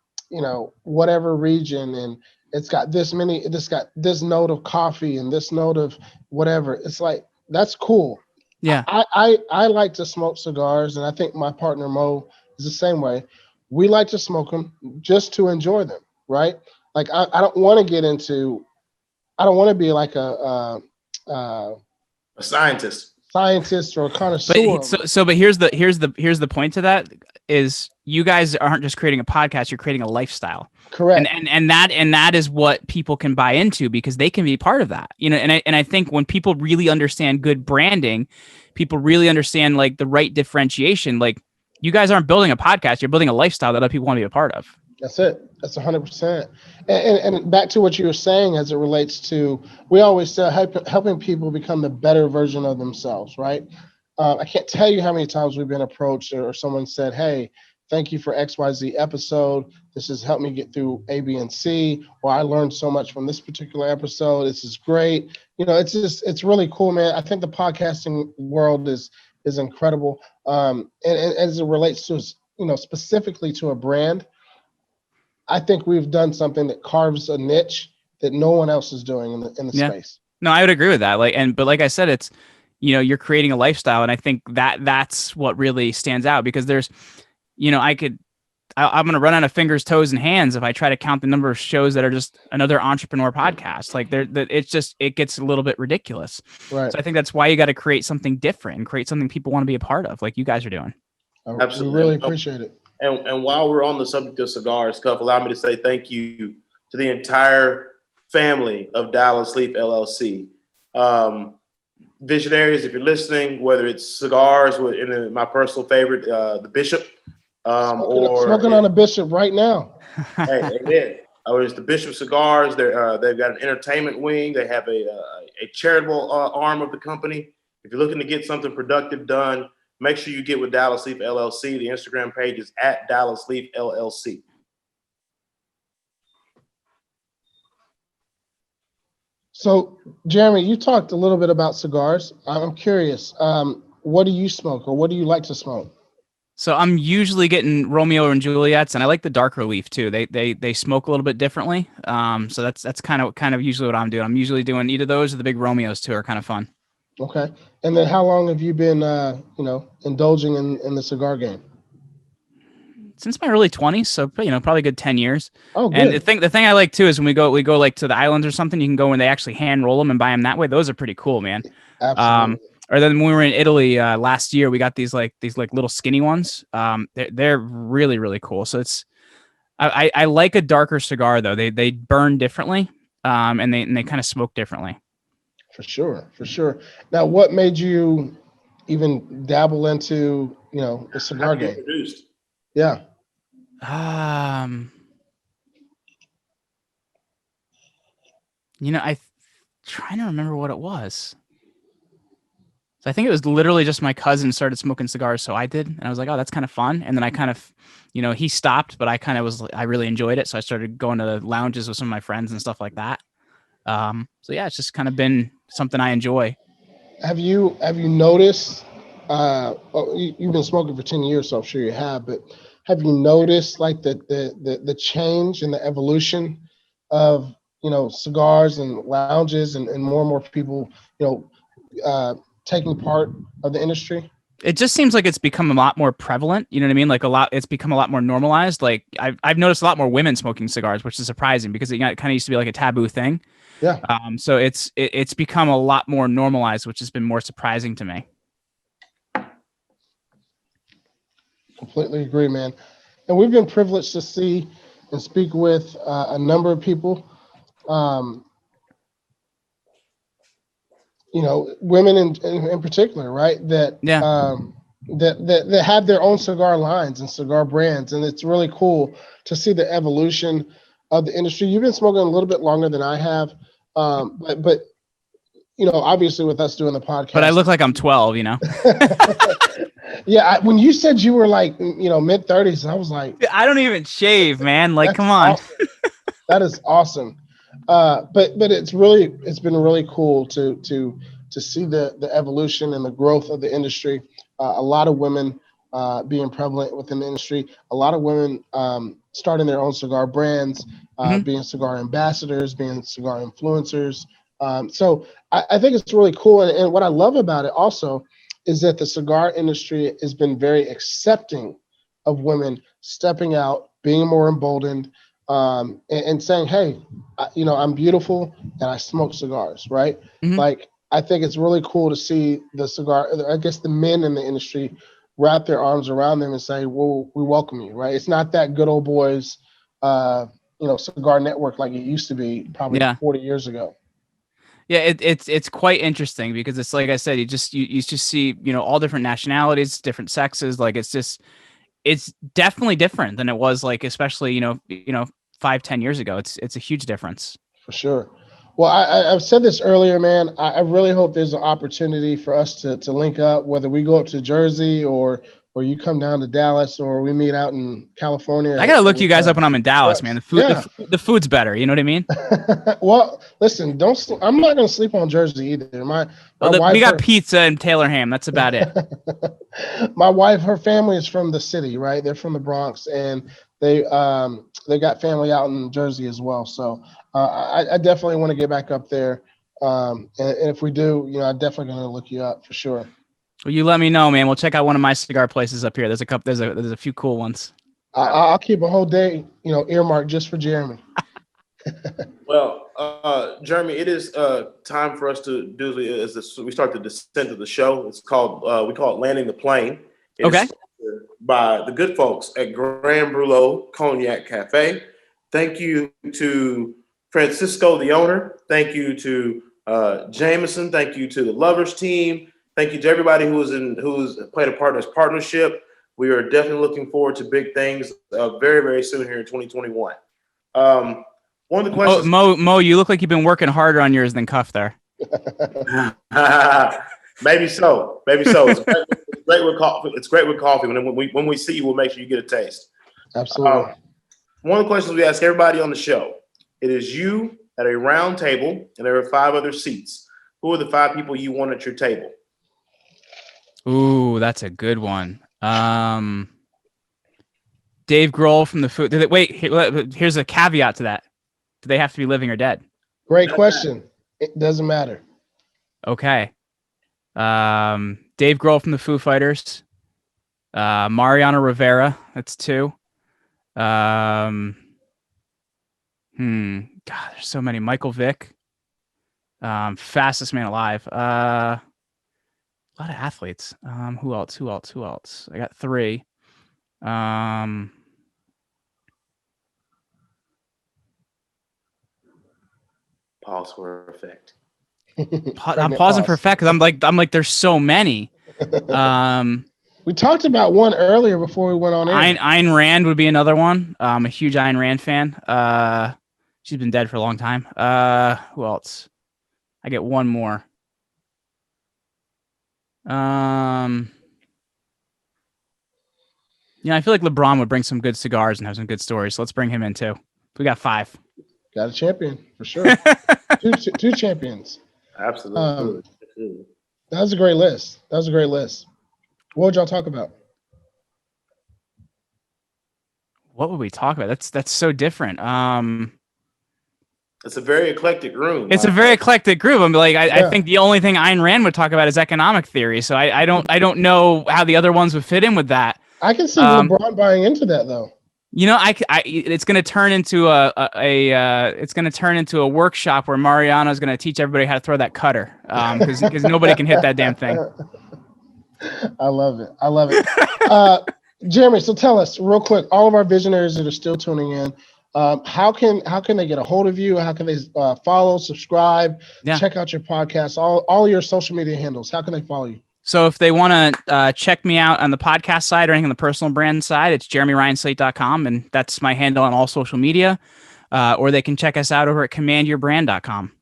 whatever region, and it's got this note of coffee and this note of whatever. It's like that's cool. Yeah. I like to smoke cigars, and I think my partner Mo is the same way. We like to smoke them just to enjoy them, right? Like I don't want to get into, I don't want to be like a scientist or a connoisseur. But here's the point to that is you guys aren't just creating a podcast, you're creating a lifestyle. Correct. And that is what people can buy into because they can be part of that. And I think when people really understand good branding, people really understand like the right differentiation. Like you guys aren't building a podcast, you're building a lifestyle that other people want to be a part of. That's it. That's 100%. And back to what you were saying as it relates to, we always say helping people become the better version of themselves, right? I can't tell you how many times we've been approached or someone said, hey, thank you for XYZ episode. This has helped me get through A, B, and C, or I learned so much from this particular episode. This is great. It's really cool, man. I think the podcasting world is incredible. And as it relates to, specifically to a brand, I think we've done something that carves a niche that no one else is doing in the space. No, I would agree with that. But like I said, it's, you're creating a lifestyle. And I think that's what really stands out because there's, I'm going to run out of fingers, toes, and hands if I try to count the number of shows that are just another entrepreneur podcast. Like it gets a little bit ridiculous. Right. So I think that's why you got to create something different and create something people want to be a part of, like you guys are doing. Absolutely. We really appreciate it. And while we're on the subject of cigars, Cuff, allow me to say thank you to the entire family of Dallas Sleep LLC. Visionaries, if you're listening, whether it's cigars, my personal favorite, the Bishop, smoking on a Bishop right now. Hey, amen. It's the Bishop Cigars. They've got an entertainment wing. They have a charitable arm of the company. If you're looking to get something productive done, make sure you get with Dallas Leaf LLC. The Instagram page is at Dallas Leaf LLC. So, Jeremy, you talked a little bit about cigars. I'm curious, what do you smoke or what do you like to smoke? So I'm usually getting Romeo and Juliet's, and I like the darker leaf too. They smoke a little bit differently. So that's kind of usually what I'm doing. I'm usually doing either those or the big Romeos too are kind of fun. Okay. And then how long have you been, indulging in the cigar game? Since my early 20s, so probably a good 10 years. Oh, good. And the thing I like too is when we go like to the islands or something, you can go and they actually hand roll them and buy them that way. Those are pretty cool, man. Absolutely. Or then when we were in Italy last year, we got these little skinny ones. They're really, really cool. So I like a darker cigar though. They burn differently, and they kind of smoke differently. For sure. Now, what made you even dabble into the cigar game? Introduced? Yeah. I trying to remember what it was. So I think it was literally just my cousin started smoking cigars, so I did, and I was like, "Oh, that's kind of fun." And then I kind of, he stopped, but I really enjoyed it, so I started going to lounges with some of my friends and stuff like that. So yeah, it's just kind of been something I enjoy. Have you noticed? You've been smoking for 10 years, so I'm sure you have. But have you noticed like the change and the evolution of cigars and lounges and more people you know taking part of the industry? It just seems like it's become a lot more prevalent. You know what I mean? Like it's become a lot more normalized. Like I've noticed a lot more women smoking cigars, which is surprising because it kind of used to be like a taboo thing. Yeah, So it's become a lot more normalized, which has been more surprising to me. completely agree, man. And we've been privileged to see and speak with a number of people. Um, women in particular, right? Yeah. That have their own cigar lines and cigar brands, and it's really cool to see the evolution of the industry. You've been smoking a little bit longer than I have, but obviously with us doing the podcast. But I look like I'm 12, Yeah, when you said you were like mid-30s, I was like, I don't even shave, man. Like, that's come on. awesome. That is awesome. But it's been really cool to see the evolution and the growth of the industry. A lot of women being prevalent within the industry. A lot of women starting their own cigar brands, being cigar ambassadors, being cigar influencers. So I think it's really cool. And what I love about it also is that the cigar industry has been very accepting of women stepping out, being more emboldened, and saying, "Hey, I'm beautiful and I smoke cigars," right? Mhm. Like, I think it's really cool to see the men in the industry wrap their arms around them and say, "Well, we welcome you," right? It's not that good old boys, cigar network like it used to be probably Yeah. 40 years ago. Yeah, it's quite interesting because it's like I said, you just see, all different nationalities, different sexes. Like it's definitely different than it was like, especially, 5-10 years ago. It's a huge difference. For sure. Well, I've said this earlier, man. I really hope there's an opportunity for us to link up, whether we go up to Jersey or you come down to Dallas or we meet out in California. I gotta look with, you guys up when I'm in Dallas, man. The food, yeah. the food's better. You know what I mean? Well, listen, I'm not going to sleep on Jersey either. My wife, we got pizza and Taylor ham. That's about it. My wife, her family is from the city, right? They're from the Bronx, and they got family out in Jersey as well. So I definitely want to get back up there. And if we do, I'm definitely going to look you up for sure. Well, you let me know, man. We'll check out one of my cigar places up here. There's a couple. There's a few cool ones. I'll keep a whole day, earmarked just for Jeremy. Well, Jeremy, it is time for us to do we start the descent of the show. It's called we call it landing the plane. Okay. By the good folks at Grand Brulot Cognac Cafe. Thank you to Francisco, the owner. Thank you to Jameson. Thank you to the Lovers team. Thank you to everybody who's played a part in this partnership. We are definitely looking forward to big things very, very soon here in 2021. One of the questions, Mo, you look like you've been working harder on yours than Cuff there. Maybe so. It's great with coffee. It's great with coffee. When we see you, we'll make sure you get a taste. Absolutely. One of the questions we ask everybody on the show: it is you at a round table, and there are 5 other seats. Who are the 5 people you want at your table? Ooh, that's a good one. Dave Grohl from the food. Here's a caveat to that. Do they have to be living or dead? Great question. It doesn't matter. Okay. Dave Grohl from the Foo Fighters. Mariano Rivera. That's 2. God, there's so many. Michael Vick. Fastest man alive. A lot of athletes. Who else? I got 3. Pause for effect. I'm pausing for effect because I'm like, there's so many. We talked about one earlier before we went on air. Ayn Rand would be another one. I'm a huge Ayn Rand fan. She's been dead for a long time. Who else? I get one more. I feel like LeBron would bring some good cigars and have some good stories. So let's bring him in too. We got 5. Got a champion for sure. two champions. Absolutely. That was a great list. What would y'all talk about? What would we talk about? That's so different. It's a very eclectic room. It's a very eclectic group. I'm like, I think the only thing Ayn Rand would talk about is economic theory. So I don't know how the other ones would fit in with that. I can see LeBron buying into that though. It's going to turn into a workshop where Mariano's going to teach everybody how to throw that cutter, because nobody can hit that damn thing. I love it. Jeremy, so tell us real quick, all of our visionaries that are still tuning in, how can they get a hold of you? How can they follow, subscribe, check out your podcast, all your social media handles? How can they follow you? So if they want to check me out on the podcast side or anything on the personal brand side, it's jeremyryanslate.com, and that's my handle on all social media. Or they can check us out over at commandyourbrand.com.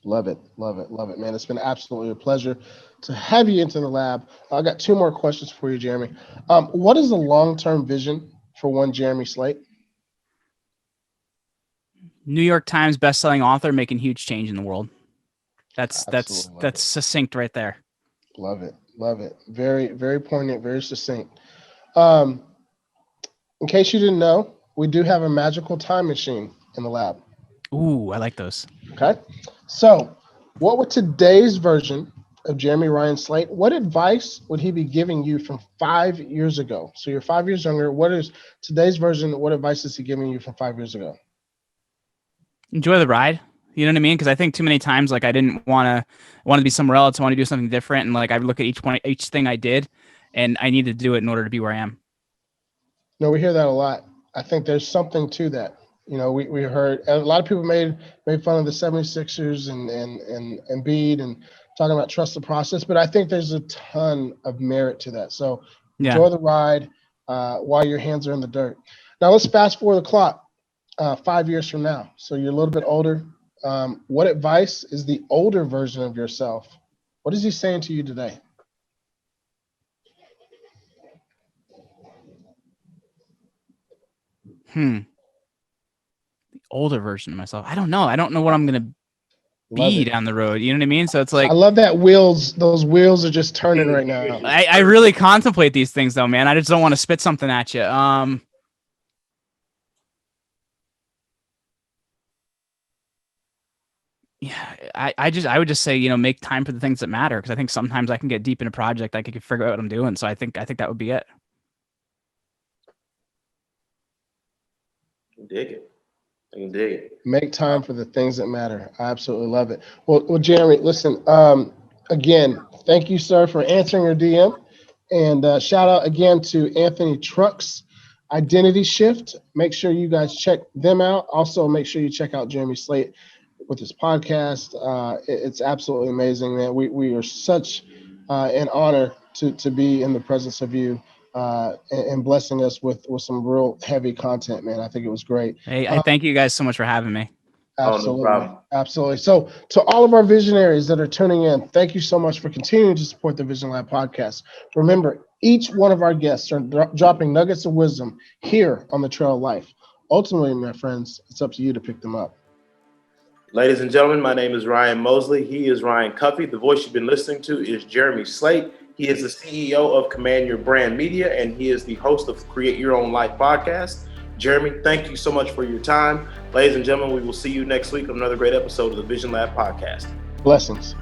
Love it, man. It's been absolutely a pleasure to have you into the lab. I got 2 more questions for you, Jeremy. What is the long-term vision for one Jeremy Slate? New York Times bestselling author making huge change in the world. That's succinct right there. Love it. Very, very poignant, very succinct. In case you didn't know, we do have a magical time machine in the lab. Ooh, I like those. Okay. So what would today's version of Jeremy Ryan Slate, what advice would he be giving you from 5 years ago? So you're 5 years younger. What is today's version? What advice is he giving you from 5 years ago? Enjoy the ride. You know what I mean? Because I think too many times, like, I didn't want to be somewhere else. I want to do something different. And like, I look at each thing I did, and I need to do it in order to be where I am. No, we hear that a lot. I think there's something to that. We heard a lot of people made fun of the 76ers and Embiid and talking about trust the process, but I think there's a ton of merit to that. So enjoy the ride while your hands are in the dirt. Now let's fast forward the clock 5 years from now. So you're a little bit older. What advice is the older version of yourself? What is he saying to you today? The older version of myself. I don't know. I don't know what I'm going to be down the road. You know what I mean? So it's like, I love that those wheels are just turning right now. I really contemplate these things though, man. I just don't want to spit something at you. I would just say, make time for the things that matter. Because I think sometimes I can get deep in a project. I can figure out what I'm doing. So I think that would be it. I can dig it. Make time for the things that matter. I absolutely love it. Well, Jeremy, listen, again, thank you, sir, for answering your DM. And shout out again to Anthony Trucks, Identity Shift. Make sure you guys check them out. Also, make sure you check out Jeremy Slate with his podcast. It's absolutely amazing, man. We are such an honor to be in the presence of you. And blessing us with some real heavy content, man. I think it was great. Hey, I thank you guys so much for having me. Absolutely. Oh, no problem. Absolutely. So to all of our visionaries that are tuning in, thank you so much for continuing to support the Vision Lab podcast. Remember, each one of our guests are dropping nuggets of wisdom here on the Trail of Life. Ultimately, my friends, it's up to you to pick them up. Ladies and gentlemen, my name is Ryan Mosley. He is Ryan Cuffey. The voice you've been listening to is Jeremy Slate. He is the CEO of Command Your Brand Media, and he is the host of Create Your Own Life podcast. Jeremy, thank you so much for your time. Ladies and gentlemen, we will see you next week on another great episode of the Vision Lab podcast. Blessings.